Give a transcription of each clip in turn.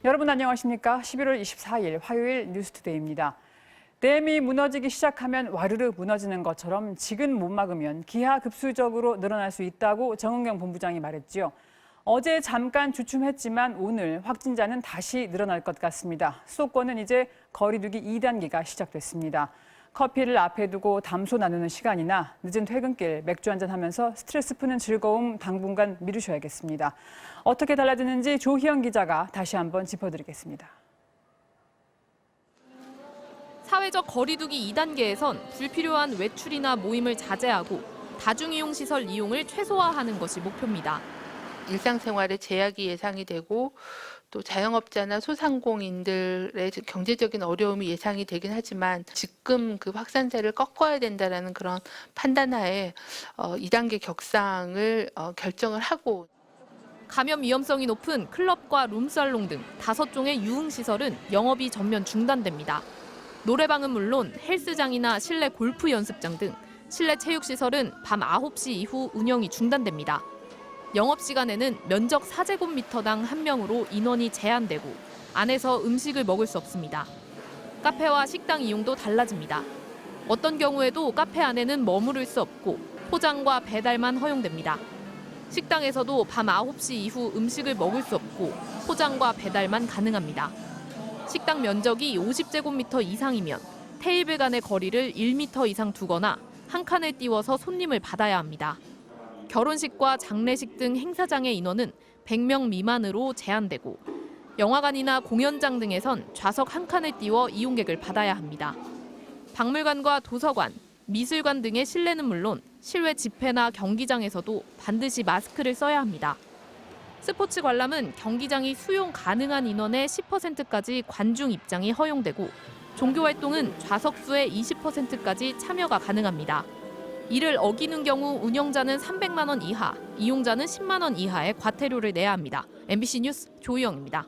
여러분 안녕하십니까? 11월 24일 화요일 뉴스투데이입니다. 댐이 무너지기 시작하면 와르르 무너지는 것처럼 지금 못 막으면 기하급수적으로 늘어날 수 있다고 정은경 본부장이 말했지요. 어제 잠깐 주춤했지만 오늘 확진자는 다시 늘어날 것 같습니다. 수도권은 이제 거리두기 2단계가 시작됐습니다. 커피를 앞에 두고 담소 나누는 시간이나 늦은 퇴근길 맥주 한잔 하면서 스트레스 푸는 즐거움 당분간 미루셔야겠습니다. 어떻게 달라지는지 조희영 기자가 다시 한번 짚어드리겠습니다. 사회적 거리두기 2단계에선 불필요한 외출이나 모임을 자제하고 다중이용시설 이용을 최소화하는 것이 목표입니다. 일상생활에 제약이 예상이 되고 또 자영업자나 소상공인들의 경제적인 어려움이 예상이 되긴 하지만 지금 그 확산세를 꺾어야 된다라는 그런 판단하에 2단계 격상을 결정을 하고 감염 위험성이 높은 클럽과 룸살롱 등 5종의 유흥시설은 영업이 전면 중단됩니다. 노래방은 물론 헬스장이나 실내 골프 연습장 등 실내 체육시설은 밤 9시 이후 운영이 중단됩니다. 영업시간에는 면적 4제곱미터당 1명으로 인원이 제한되고 안에서 음식을 먹을 수 없습니다. 카페와 식당 이용도 달라집니다. 어떤 경우에도 카페 안에는 머무를 수 없고 포장과 배달만 허용됩니다. 식당에서도 밤 9시 이후 음식을 먹을 수 없고 포장과 배달만 가능합니다. 식당 면적이 50제곱미터 이상이면 테이블 간의 거리를 1m 이상 두거나 한 칸을 띄워서 손님을 받아야 합니다. 결혼식과 장례식 등 행사장의 인원은 100명 미만으로 제한되고 영화관이나 공연장 등에선 좌석 한 칸을 띄워 이용객을 받아야 합니다. 박물관과 도서관, 미술관 등의 실내는 물론 실외 집회나 경기장에서도 반드시 마스크를 써야 합니다. 스포츠 관람은 경기장이 수용 가능한 인원의 10%까지 관중 입장이 허용되고 종교활동은 좌석수의 20%까지 참여가 가능합니다. 이를 어기는 경우 운영자는 300만 원 이하, 이용자는 10만 원 이하의 과태료를 내야 합니다. MBC 뉴스 조희영입니다.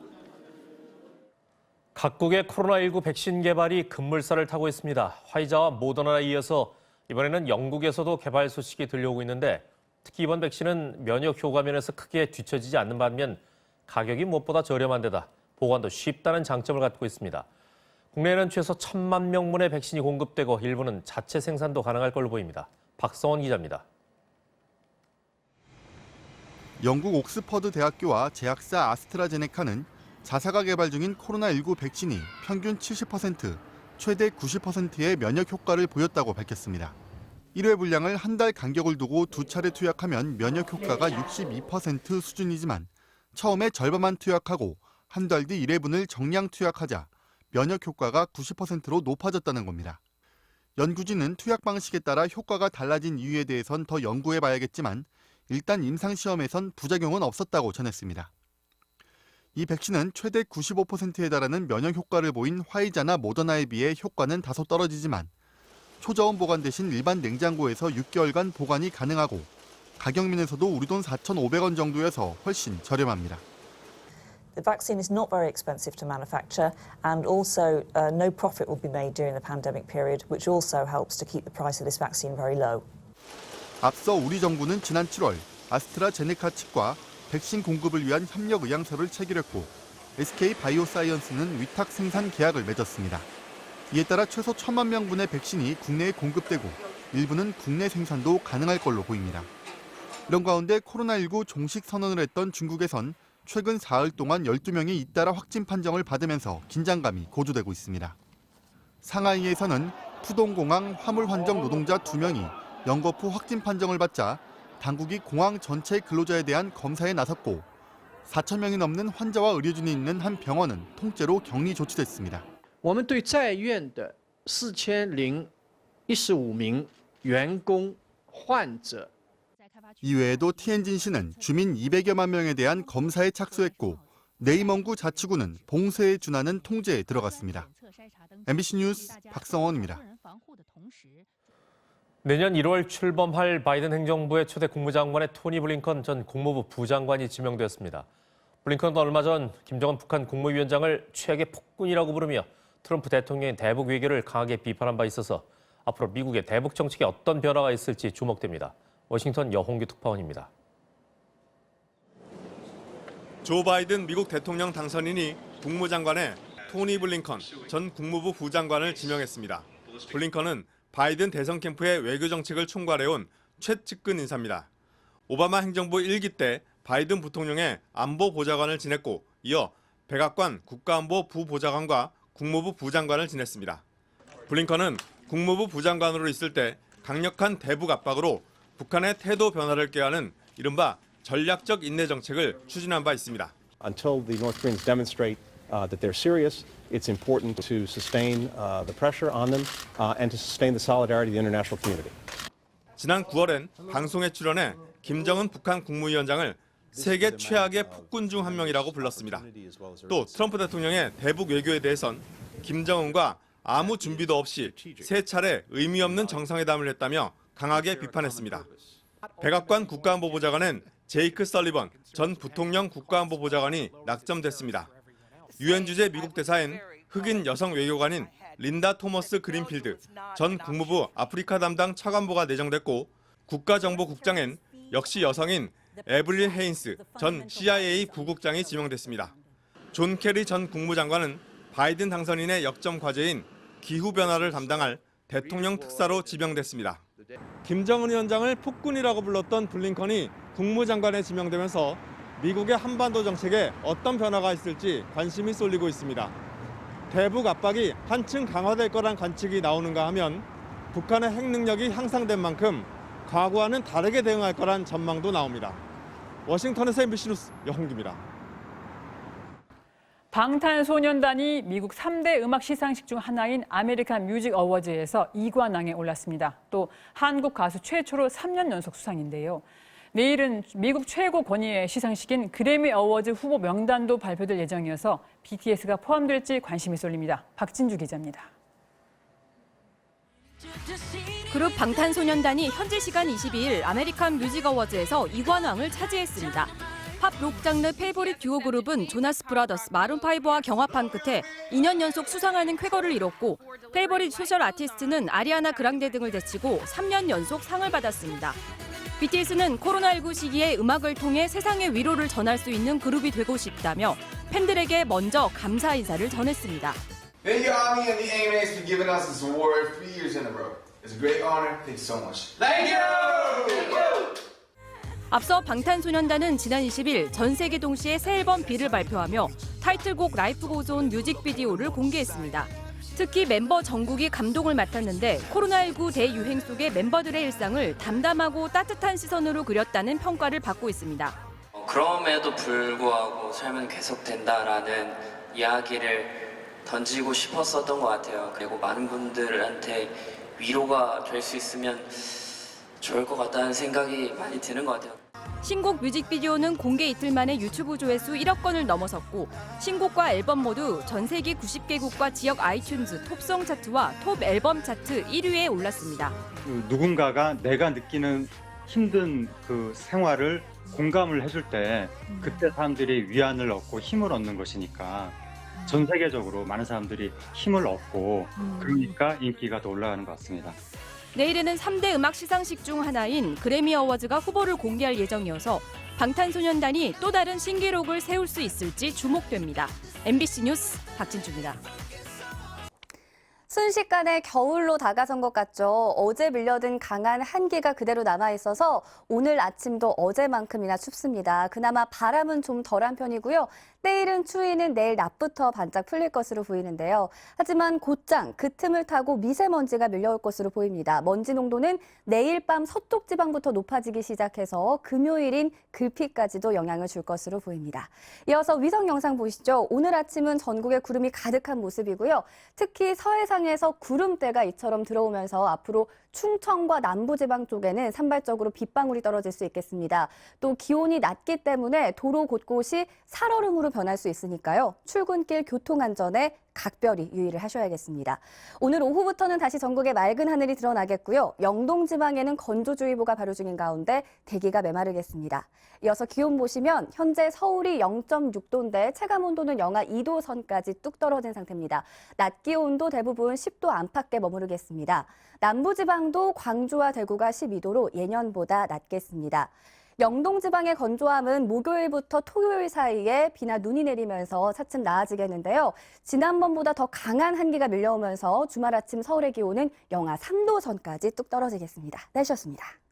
각국의 코로나19 백신 개발이 급물살을 타고 있습니다. 화이자와 모더나에 이어서 이번에는 영국에서도 개발 소식이 들려오고 있는데 특히 이번 백신은 면역 효과 면에서 크게 뒤처지지 않는 반면 가격이 무엇보다 저렴한 데다 보관도 쉽다는 장점을 갖고 있습니다. 국내에는 최소 1,000만 명분의 백신이 공급되고 일부는 자체 생산도 가능할 걸로 보입니다. 박성원 기자입니다. 영국 옥스퍼드 대학교와 제약사 아스트라제네카는 자사가 개발 중인 코로나19 백신이 평균 70%, 최대 90%의 면역 효과를 보였다고 밝혔습니다. 1회 분량을 한 달 간격을 두고 2차례 투약하면 면역 효과가 62% 수준이지만 처음에 절반만 투약하고 한 달 뒤 1회분을 정량 투약하자 면역 효과가 90%로 높아졌다는 겁니다. 연구진은 투약 방식에 따라 효과가 달라진 이유에 대해선 더 연구해봐야겠지만 일단 임상시험에선 부작용은 없었다고 전했습니다. 이 백신은 최대 95%에 달하는 면역 효과를 보인 화이자나 모더나에 비해 효과는 다소 떨어지지만 초저온 보관 대신 일반 냉장고에서 6개월간 보관이 가능하고 가격 면에서도 우리 돈 4,500원 정도여서 훨씬 저렴합니다. The vaccine is not very expensive to manufacture and also no profit will be made during the pandemic period, which also helps to keep the price of this vaccine very low. 앞서 우리 정부는 지난 7월 아스트라제네카 측과 백신 공급을 위한 협력 의향서를 체결했고 SK 바이오사이언스는 위탁 생산 계약을 맺었습니다. 이에 따라 최소 1,000만 명분의 백신이 국내에 공급되고 일부는 국내 생산도 가능할 걸로 보입니다. 이런 가운데 코로나19 종식 선언을 했던 중국에선 최근 사흘 동안 12명이 잇따라 확진 판정을 받으면서 긴장감이 고조되고 있습니다. 상하이에서는 푸동공항 화물환정 노동자 2명이 영업 후 확진 판정을 받자 당국이 공항 전체 근로자에 대한 검사에 나섰고 4,000명이 넘는 환자와 의료진이 있는 한 병원은 통째로 격리 조치됐습니다. 我们对在院的4015名员工患者 이외에도 티엔진시는 주민 200여만 명에 대한 검사에 착수했고 네이멍구 자치구는 봉쇄에 준하는 통제에 들어갔습니다. MBC 뉴스 박성원입니다. 내년 1월 출범할 바이든 행정부의 초대 국무장관에 토니 블링컨 전 국무부 부장관이 지명되었습니다. 블링컨은 얼마 전 김정은 북한 국무위원장을 최악의 폭군이라고 부르며 트럼프 대통령의 대북 외교를 강하게 비판한 바 있어서 앞으로 미국의 대북 정책에 어떤 변화가 있을지 주목됩니다. 워싱턴 여홍규 특파원입니다. 조 바이든 미국 대통령 당선인이 국무장관에 토니 블링컨 전 국무부 부장관을 지명했습니다. 블링컨은 바이든 대선 캠프의 외교 정책을 총괄해온 최측근 인사입니다. 오바마 행정부 1기 때 바이든 부통령의 안보 보좌관을 지냈고 이어 백악관 국가안보 부보좌관과 국무부 부장관을 지냈습니다. 블링컨은 국무부 부장관으로 있을 때 강력한 대북 압박으로 북한의 태도 변화를 꾀하는 이른바 전략적 인내 정책을 추진한 바 있습니다. Until the North Koreans demonstrate that they're serious, it's important to sustain the pressure on them and to sustain the solidarity of the international community. 지난 9월엔 방송에 출연해 김정은 북한 국무위원장을 세계 최악의 폭군 중 한 명이라고 불렀습니다. 또 트럼프 대통령의 대북 외교에 대해선 김정은과 아무 준비도 없이 세 차례 의미 없는 정상회담을 했다며 강하게 비판했습니다. 백악관 국가안보보좌관은 제이크 설리번 전 부통령 국가안보보좌관이 낙점됐습니다. 유엔 주재 미국 대사엔 흑인 여성 외교관인 린다 토머스 그린필드 전 국무부 아프리카 담당 차관보가 내정됐고 국가정보국장엔 역시 여성인 에블린 헤인스 전 CIA 부국장이 지명됐습니다. 존 케리 전 국무장관은 바이든 당선인의 역점 과제인 기후변화를 담당할 대통령 특사로 지명됐습니다. 김정은 위원장을 폭군이라고 불렀던 블링컨이 국무장관에 지명되면서 미국의 한반도 정책에 어떤 변화가 있을지 관심이 쏠리고 있습니다. 대북 압박이 한층 강화될 거란 관측이 나오는가 하면 북한의 핵 능력이 향상된 만큼 과거와는 다르게 대응할 거란 전망도 나옵니다. 워싱턴에서 MBC 뉴스 여홍기입니다. 방탄소년단이 미국 3대 음악 시상식 중 하나인 아메리칸 뮤직 어워즈에서 2관왕에 올랐습니다. 또 한국 가수 최초로 3년 연속 수상인데요. 내일은 미국 최고 권위의 시상식인 그래미 어워즈 후보 명단도 발표될 예정이어서 BTS가 포함될지 관심이 쏠립니다. 박진주 기자입니다. 그룹 방탄소년단이 현지 시간 22일 아메리칸 뮤직 어워즈에서 2관왕을 차지했습니다. 팝 록 장르 페이보릿 듀오 그룹은 조나스 브라더스, 마룬5와 경합한 끝에 2년 연속 수상하는 쾌거를 이뤘고 페이보릿 소셜 아티스트는 아리아나 그랑데 등을 제치고 3년 연속 상을 받았습니다. BTS는 코로나19 시기에 음악을 통해 세상의 위로를 전할 수 있는 그룹이 되고 싶다며 팬들에게 먼저 감사 인사를 전했습니다. Thank you, Ami and the AMAs for giving us this award 3 years in a row. It's a great honor. Thank you so much. Thank you! Thank you! 앞서 방탄소년단은 지난 20일 전 세계 동시에 새 앨범 B를 발표하며 타이틀곡 라이프 고즈 온 뮤직비디오를 공개했습니다. 특히 멤버 정국이 감독을 맡았는데 코로나19 대유행 속의 멤버들의 일상을 담담하고 따뜻한 시선으로 그렸다는 평가를 받고 있습니다. 그럼에도 불구하고 삶은 계속된다라는 이야기를 던지고 싶었었던 것 같아요. 그리고 많은 분들한테 위로가 될 수 있으면 좋을 것 같다는 생각이 많이 드는 것 같아요. 신곡 뮤직비디오는 공개 이틀 만에 유튜브 조회수 1억 건을 넘어섰고 신곡과 앨범 모두 전 세계 90개국과 지역 아이튠즈 톱송 차트와 톱 앨범 차트 1위에 올랐습니다. 누군가가 내가 느끼는 힘든 그 생활을 공감을 해줄 때 그때 사람들이 위안을 얻고 힘을 얻는 것이니까 전 세계적으로 많은 사람들이 힘을 얻고 그러니까 인기가 더 올라가는 것 같습니다. 내일에는 3대 음악 시상식 중 하나인 그래미 어워즈가 후보를 공개할 예정이어서 방탄소년단이 또 다른 신기록을 세울 수 있을지 주목됩니다. MBC 뉴스 박진주입니다. 순식간에 겨울로 다가선 것 같죠. 어제 밀려든 강한 한기가 그대로 남아있어서 오늘 아침도 어제만큼이나 춥습니다. 그나마 바람은 좀 덜한 편이고요. 내일은 추위는 내일 낮부터 반짝 풀릴 것으로 보이는데요. 하지만 곧장 그 틈을 타고 미세먼지가 밀려올 것으로 보입니다. 먼지 농도는 내일 밤 서쪽 지방부터 높아지기 시작해서 금요일인 글피까지도 영향을 줄 것으로 보입니다. 이어서 위성 영상 보시죠. 오늘 아침은 전국에 구름이 가득한 모습이고요. 특히 서해상에서 구름대가 이처럼 들어오면서 앞으로 충청과 남부지방 쪽에는 산발적으로 빗방울이 떨어질 수 있겠습니다. 또 기온이 낮기 때문에 도로 곳곳이 살얼음으로 변할 수 있으니까요. 출근길 교통안전에 각별히 유의를 하셔야겠습니다. 오늘 오후부터는 다시 전국에 맑은 하늘이 드러나겠고요. 영동 지방에는 건조주의보가 발효 중인 가운데 대기가 메마르겠습니다. 이어서 기온 보시면 현재 서울이 0.6도인데 체감온도는 영하 2도 선까지 뚝 떨어진 상태입니다. 낮 기온도 대부분 10도 안팎에 머무르겠습니다. 남부지방도 광주와 대구가 12도로 예년보다 낮겠습니다. 영동 지방의 건조함은 목요일부터 토요일 사이에 비나 눈이 내리면서 차츰 나아지겠는데요. 지난번보다 더 강한 한기가 밀려오면서 주말 아침 서울의 기온은 영하 3도 전까지 뚝 떨어지겠습니다. 날씨였습니다.